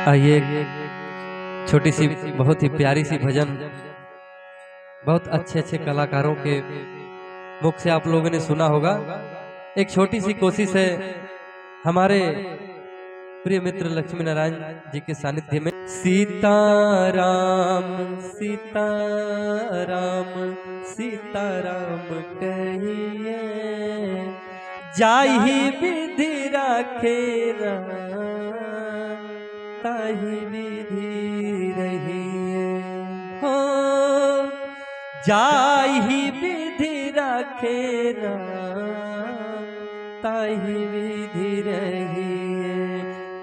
आइए छोटी सी बहुत ही प्यारी सी भजन बहुत अच्छे अच्छे कलाकारों के मुख से आप लोगों ने सुना होगा। एक छोटी सी कोशिश है हमारे प्रिय मित्र लक्ष्मी नारायण जी के सानिध्य में। सीताराम सीताराम सीताराम कहिए, जाहि विधि राखे राम, ताहि विधि रहिए। हो जाहि विधि राखे राम, ताहि विधि रहिए।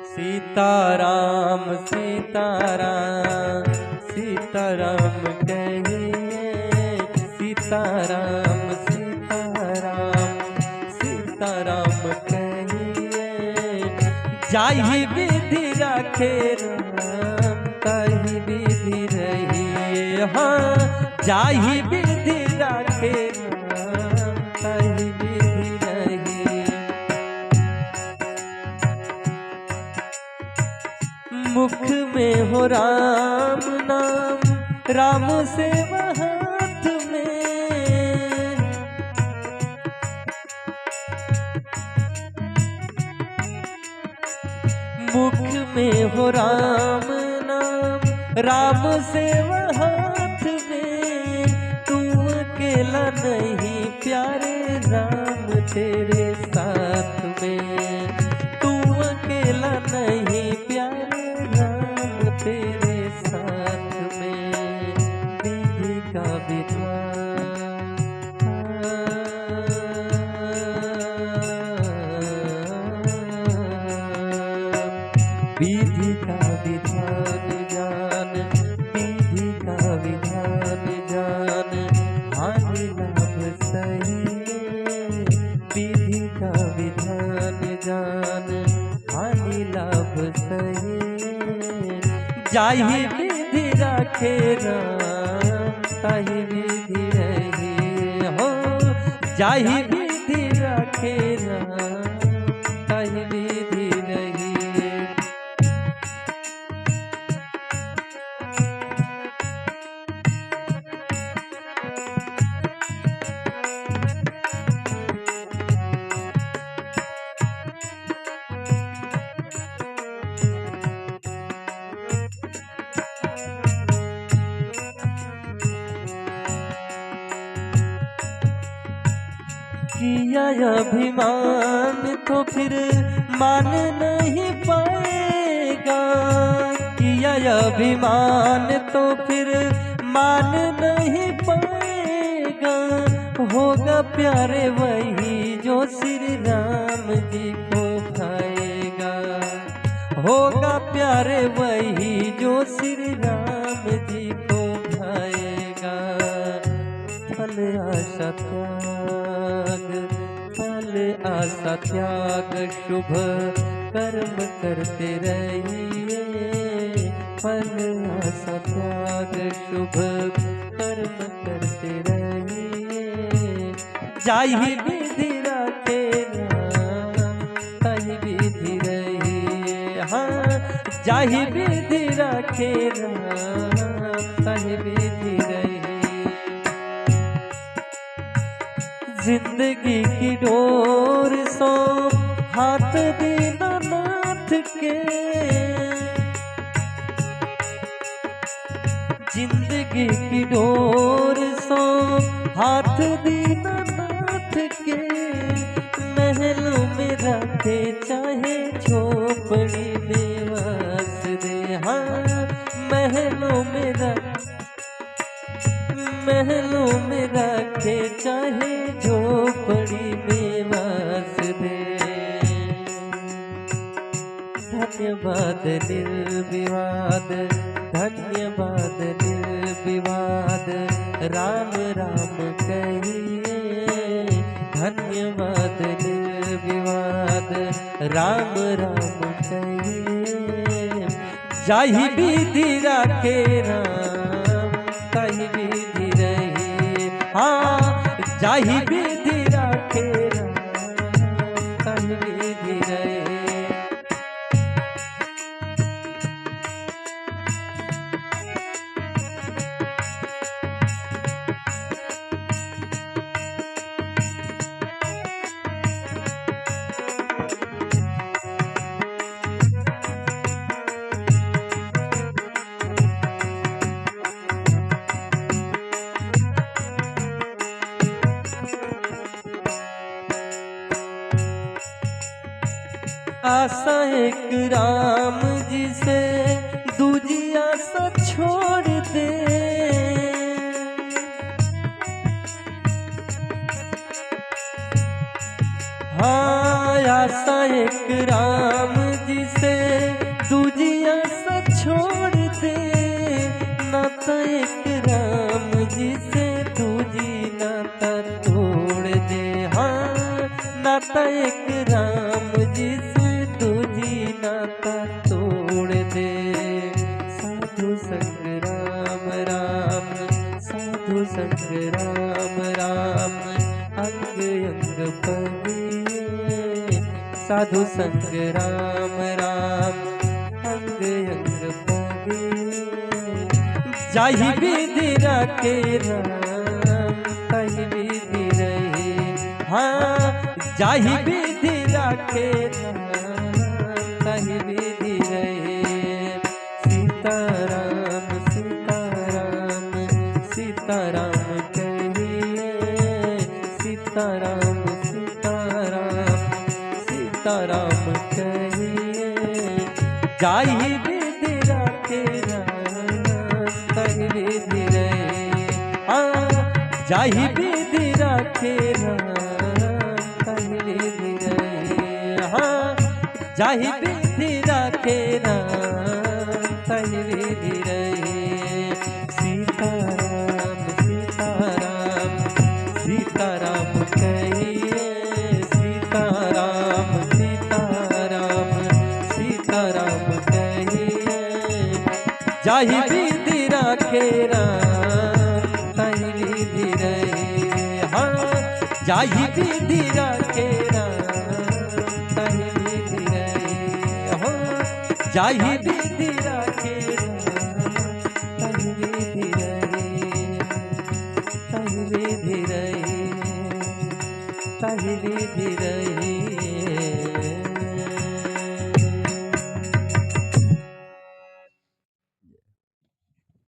सीताराम सीताराम सीताराम कहिए, सीताराम सीताराम सीताराम कहिए, जाहि विधि राखे राम, ताहि विधि रहिए। हाँ जाहि विधि राखे राम, ताहि विधि रहिए। मुख में हो राम नाम, राम से हाथ में, मुख में हो राम नाम, राम से हाथ में। तू अकेला नहीं प्यारे राम तेरे साथ में, तू अकेला नहीं प्यारे राम तेरे साथ में। विधि का विधान विधि का विधान जान, विधि का विधान जान, हानि लाभ सही। विधि का विधान जान, हानि लाभ सही। जाहि विधि राखे राम, ताहि विधि रहिए। हो जाहि विधि राखे राम, ताहि विधि रहिए। किया अभिमान तो फिर मान नहीं पाएगा, किया अभिमान तो फिर मान नहीं पाएगा। होगा प्यारे वही जो श्री राम जी को भाएगा, होगा प्यारे वही जो श्री राम जी को भाएगा। फल आशा त्याग, फल आशा त्याग, शुभ कर्म करते रहिए। फल आशा त्याग, शुभ कर्म करते रहिए। जाहि विधि राखे राम, ताहि विधि रहिए। हाँ जाहि विधि राखे राम, ताहि विधि रहिए। जिंदगी की डोर सो हाथ दीनानाथ के, जिंदगी की डोर सो हाथ दीनानाथ के। महलों में रखे चाहे झोपड़ी में वास दे। हाँ महलों में महलों में रखे चाहे झोपड़ी में वास दे। धन्यवाद निर्विवाद, धन्यवाद निर्विवाद, राम राम कहिए। धन्यवाद निर्विवाद, राम राम कहिए। जाहि विधि राखे राम, ताहि विधि रहिए। हाँ जाहि विधि राखे राम, ताहि विधि रहिए। आशा एक राम जी से दूजी आशा छोड़ दे। हाँ आशा एक राम जी से दूजी आशा छोड़ दे, नाता एक राम जी से दूजी नाता तोड़ दे। हाँ नाता एक राम जी से दूजी नाता तोड़ दे। साधु संग राम राम, साधु संग राम राम, अंग अंग पगिए। साधु संग राम राम, अंग अंग पगिए। जाहि विधि रखे राम तहि विधि रहे। हाँ जाहि विधि रखे राम तहि विधि रहे। सीताराम सीताराम सीताराम कहिए। सीताराम सीताराम सीताराम कहिए। जाहि विधि रखे राम तहि विधि रहे। हाँ जाहि विधि रखे राम तहि विधि रहे। हाँ जाहि विधि रखे राम तहि विधि रहे। सीताराम सीताराम सीताराम कहिए। सीताराम सीताराम सीताराम कहिए। जाहि विधि रखे राम तहि विधि रहे। हाँ जाहि विधि रखे राम तहि विधि रहे। हो जाहि विधि रखे राम तहि विधि रहे। तहि विधि रहे, तहि विधि रहे।